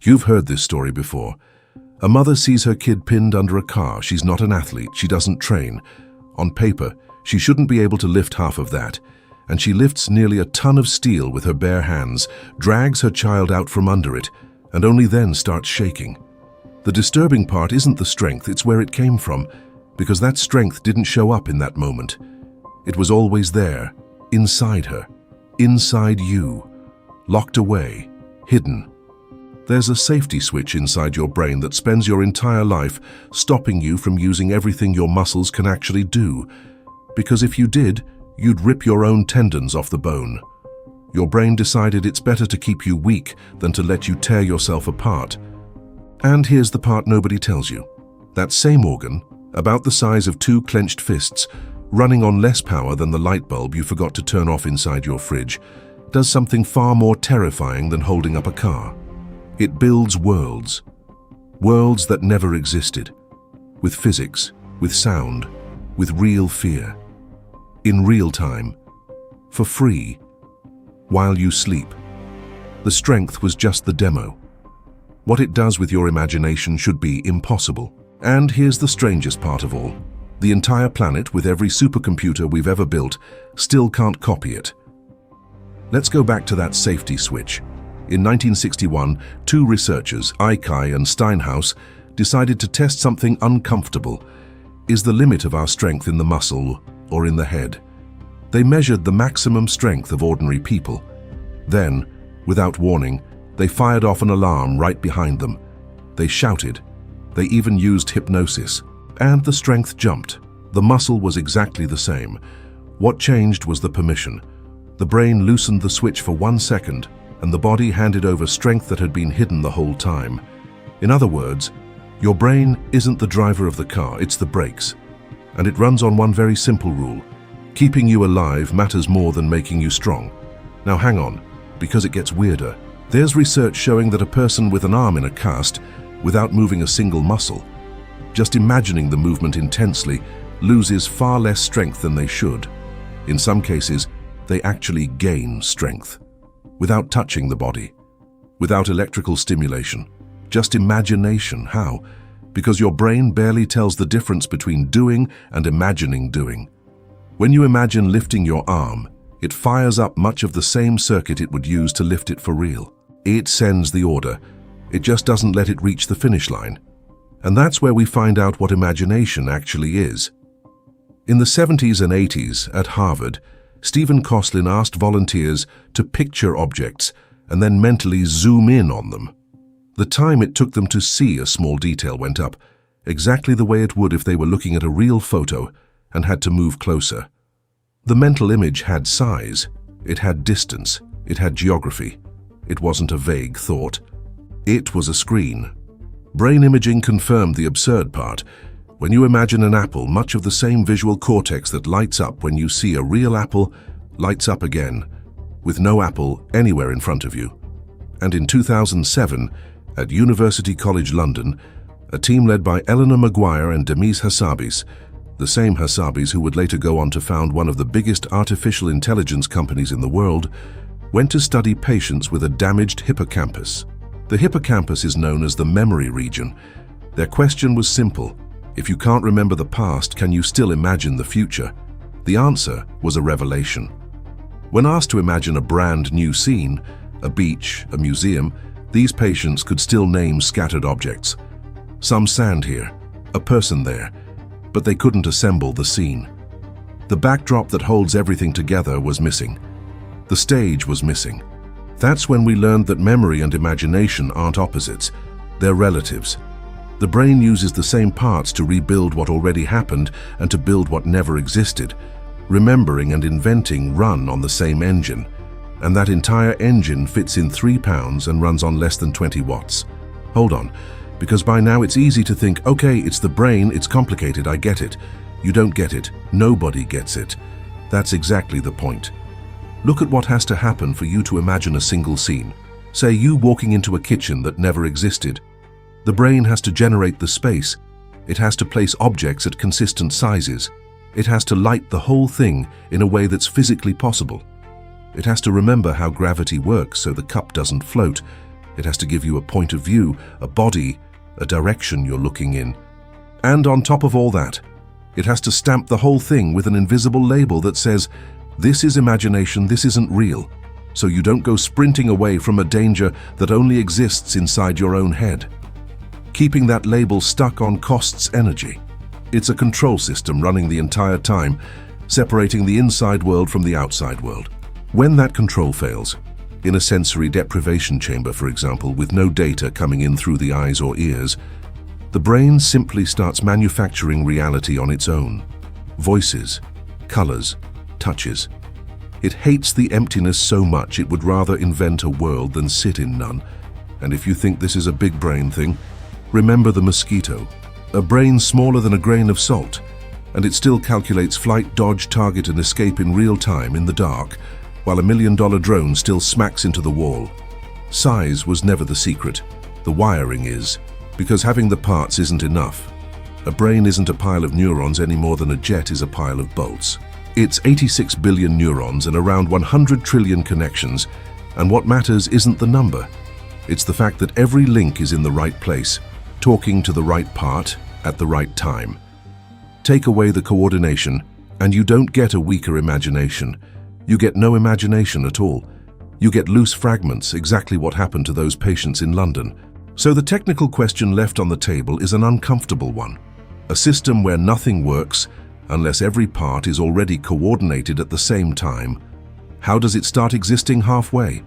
You've heard this story before. A mother sees her kid pinned under a car. She's not an athlete. She doesn't train. On paper, she shouldn't be able to lift half of that. And she lifts nearly a ton of steel with her bare hands, drags her child out from under it, and only then starts shaking. The disturbing part isn't the strength, it's where it came from, because that strength didn't show up in that moment. It was always there, inside her, inside you, locked away, hidden. There's a safety switch inside your brain that spends your entire life stopping you from using everything your muscles can actually do. Because if you did, you'd rip your own tendons off the bone. Your brain decided it's better to keep you weak than to let you tear yourself apart. And here's the part nobody tells you. That same organ, about the size of 2 clenched fists, running on less power than the light bulb you forgot to turn off inside your fridge, does something far more terrifying than holding up a car. It builds worlds. Worlds that never existed. With physics, with sound, with real fear. In real time. For free. While you sleep. The strength was just the demo. What it does with your imagination should be impossible. And here's the strangest part of all. The entire planet, with every supercomputer we've ever built, still can't copy it. Let's go back to that safety switch. In 1961, 2 researchers, Ikai and Steinhaus, decided to test something uncomfortable. Is the limit of our strength in the muscle or in the head? They measured the maximum strength of ordinary people. Then, without warning, they fired off an alarm right behind them. They shouted. They even used hypnosis. And the strength jumped. The muscle was exactly the same. What changed was the permission. The brain loosened the switch for 1 second, and the body handed over strength that had been hidden the whole time. In other words, your brain isn't the driver of the car, it's the brakes. And it runs on one very simple rule. Keeping you alive matters more than making you strong. Now hang on, because it gets weirder. There's research showing that a person with an arm in a cast, without moving a single muscle, just imagining the movement intensely, loses far less strength than they should. In some cases, they actually gain strength. Without touching the body. Without electrical stimulation. Just imagination. How? Because your brain barely tells the difference between doing and imagining doing. When you imagine lifting your arm, it fires up much of the same circuit it would use to lift it for real. It sends the order. It just doesn't let it reach the finish line. And that's where we find out what imagination actually is. In the 70s and 80s at Harvard, Stephen Kosslyn asked volunteers to picture objects and then mentally zoom in on them. The time it took them to see a small detail went up, exactly the way it would if they were looking at a real photo and had to move closer. The mental image had size, it had distance, it had geography. It wasn't a vague thought. It was a screen. Brain imaging confirmed the absurd part. When you imagine an apple, much of the same visual cortex that lights up when you see a real apple lights up again, with no apple anywhere in front of you. And in 2007, at University College London, a team led by Maguire and Hassabis, the same Hassabis who would later go on to found one of the biggest artificial intelligence companies in the world, went to study patients with a damaged hippocampus. The hippocampus is known as the memory region. Their question was simple. If you can't remember the past, can you still imagine the future? The answer was a revelation. When asked to imagine a brand new scene, a beach, a museum, these patients could still name scattered objects. Some sand here, a person there, but they couldn't assemble the scene. The backdrop that holds everything together was missing. The stage was missing. That's when we learned that memory and imagination aren't opposites, they're relatives. The brain uses the same parts to rebuild what already happened and to build what never existed. Remembering and inventing run on the same engine, and that entire engine fits in 3 pounds and runs on less than 20 watts. Hold on, because by now it's easy to think, okay, it's the brain, it's complicated, I get it. You don't get it. Nobody gets it. That's exactly the point. Look at what has to happen for you to imagine a single scene. Say you walking into a kitchen that never existed. The brain has to generate the space. It has to place objects at consistent sizes. It has to light the whole thing in a way that's physically possible. It has to remember how gravity works so the cup doesn't float. It has to give you a point of view, a body, a direction you're looking in. And on top of all that, it has to stamp the whole thing with an invisible label that says, "This is imagination, this isn't real," so you don't go sprinting away from a danger that only exists inside your own head. Keeping that label stuck on costs energy. It's a control system running the entire time, separating the inside world from the outside world. When that control fails, in a sensory deprivation chamber, for example, with no data coming in through the eyes or ears, the brain simply starts manufacturing reality on its own. Voices, colors, touches. It hates the emptiness so much it would rather invent a world than sit in none. And if you think this is a big brain thing, remember the mosquito. A brain smaller than a grain of salt, and it still calculates flight, dodge, target, and escape in real time in the dark, while $1 million drone still smacks into the wall. Size was never the secret. The wiring is, because having the parts isn't enough. A brain isn't a pile of neurons any more than a jet is a pile of bolts. It's 86 billion neurons and around 100 trillion connections, and what matters isn't the number. It's the fact that every link is in the right place, talking to the right part at the right time. Take away the coordination, and you don't get a weaker imagination. You get no imagination at all. You get loose fragments, exactly what happened to those patients in London. So the technical question left on the table is an uncomfortable one. A system where nothing works unless every part is already coordinated at the same time. How does it start existing halfway?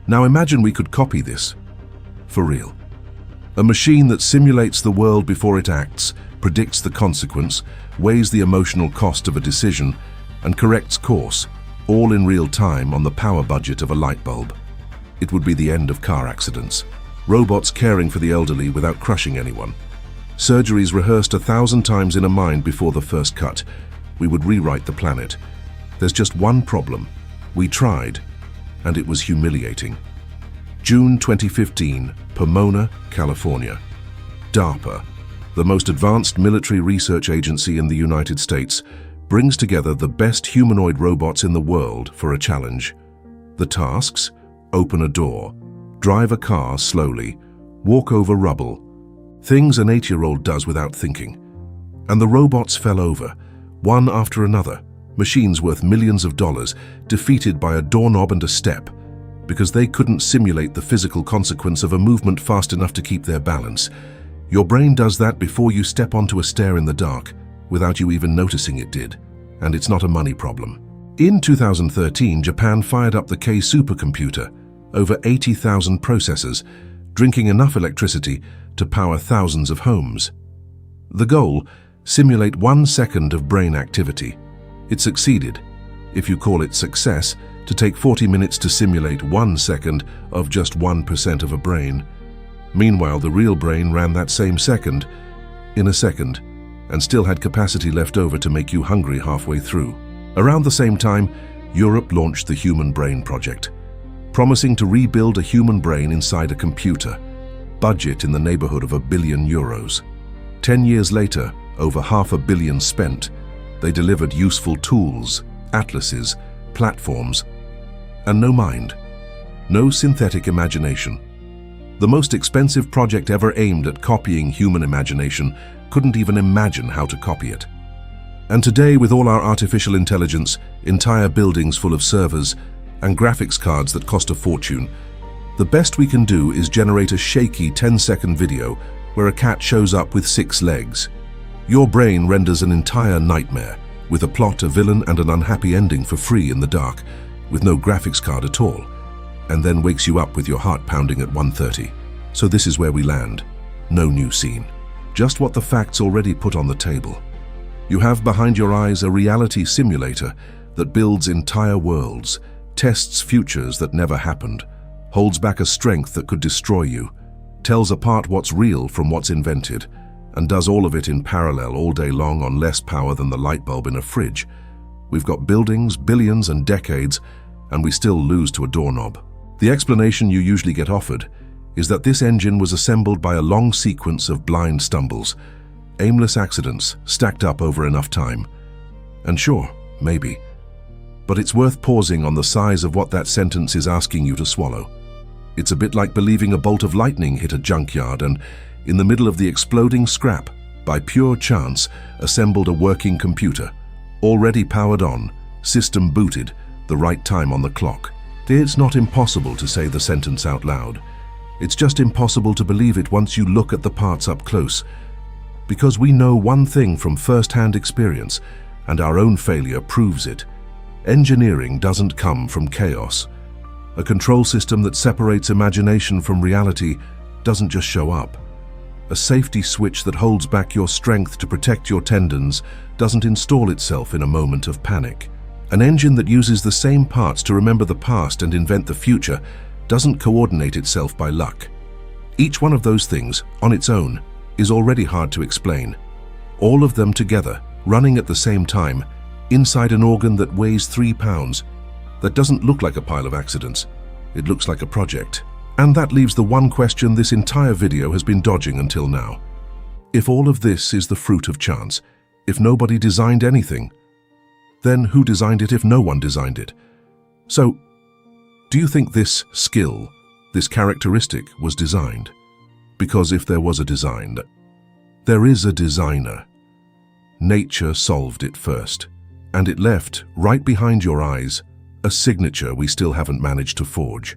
Now imagine we could copy this. For real. A machine that simulates the world before it acts, predicts the consequence, weighs the emotional cost of a decision, and corrects course, all in real time on the power budget of a light bulb. It would be the end of car accidents. Robots caring for the elderly without crushing anyone. Surgeries rehearsed 1,000 times in a mind before the first cut. We would rewrite the planet. There's just one problem. We tried, and it was humiliating. June 2015, Pomona, California. DARPA, the most advanced military research agency in the United States, brings together the best humanoid robots in the world for a challenge. The tasks? Open a door, drive a car slowly, walk over rubble. Things an 8-year-old does without thinking. And the robots fell over, one after another, machines worth millions of dollars, defeated by a doorknob and a step, because they couldn't simulate the physical consequence of a movement fast enough to keep their balance. Your brain does that before you step onto a stair in the dark, without you even noticing it did. And it's not a money problem. In 2013, Japan fired up the K supercomputer, over 80,000 processors, drinking enough electricity to power thousands of homes. The goal, simulate 1 second of brain activity. It succeeded, if you call it success, to take 40 minutes to simulate 1 second of just 1% of a brain. Meanwhile, the real brain ran that same second, in a second, and still had capacity left over to make you hungry halfway through. Around the same time, Europe launched the Human Brain Project, promising to rebuild a human brain inside a computer, budget in the neighborhood of €1 billion. 10 years later, over $500 million spent, they delivered useful tools, atlases, platforms, and no mind, no synthetic imagination. The most expensive project ever aimed at copying human imagination couldn't even imagine how to copy it. And today, with all our artificial intelligence, entire buildings full of servers, and graphics cards that cost a fortune, the best we can do is generate a shaky 10-second video where a cat shows up with 6 legs. Your brain renders an entire nightmare, with a plot, a villain, and an unhappy ending for free in the dark, with no graphics card at all, and then wakes you up with your heart pounding at 1:30. So this is where we land. No new scene. Just what the facts already put on the table. You have behind your eyes a reality simulator that builds entire worlds, tests futures that never happened, holds back a strength that could destroy you, tells apart what's real from what's invented, and does all of it in parallel all day long on less power than the light bulb in a fridge. We've got buildings, billions, and decades, and we still lose to a doorknob. The explanation you usually get offered is that this engine was assembled by a long sequence of blind stumbles, aimless accidents stacked up over enough time. And sure, maybe. But it's worth pausing on the size of what that sentence is asking you to swallow. It's a bit like believing a bolt of lightning hit a junkyard and, in the middle of the exploding scrap, by pure chance, assembled a working computer, already powered on, system booted, the right time on the clock. It's not impossible to say the sentence out loud. It's just impossible to believe it once you look at the parts up close. Because we know one thing from first-hand experience, and our own failure proves it. Engineering doesn't come from chaos. A control system that separates imagination from reality doesn't just show up. A safety switch that holds back your strength to protect your tendons doesn't install itself in a moment of panic. An engine that uses the same parts to remember the past and invent the future doesn't coordinate itself by luck. Each one of those things, on its own, is already hard to explain. All of them together, running at the same time, inside an organ that weighs 3 pounds, that doesn't look like a pile of accidents. It looks like a project. And that leaves the one question this entire video has been dodging until now. If all of this is the fruit of chance, if nobody designed anything, then who designed it if no one designed it? So, do you think this skill, this characteristic, was designed? Because if there was a design, there is a designer. Nature solved it first, and it left, right behind your eyes, a signature we still haven't managed to forge.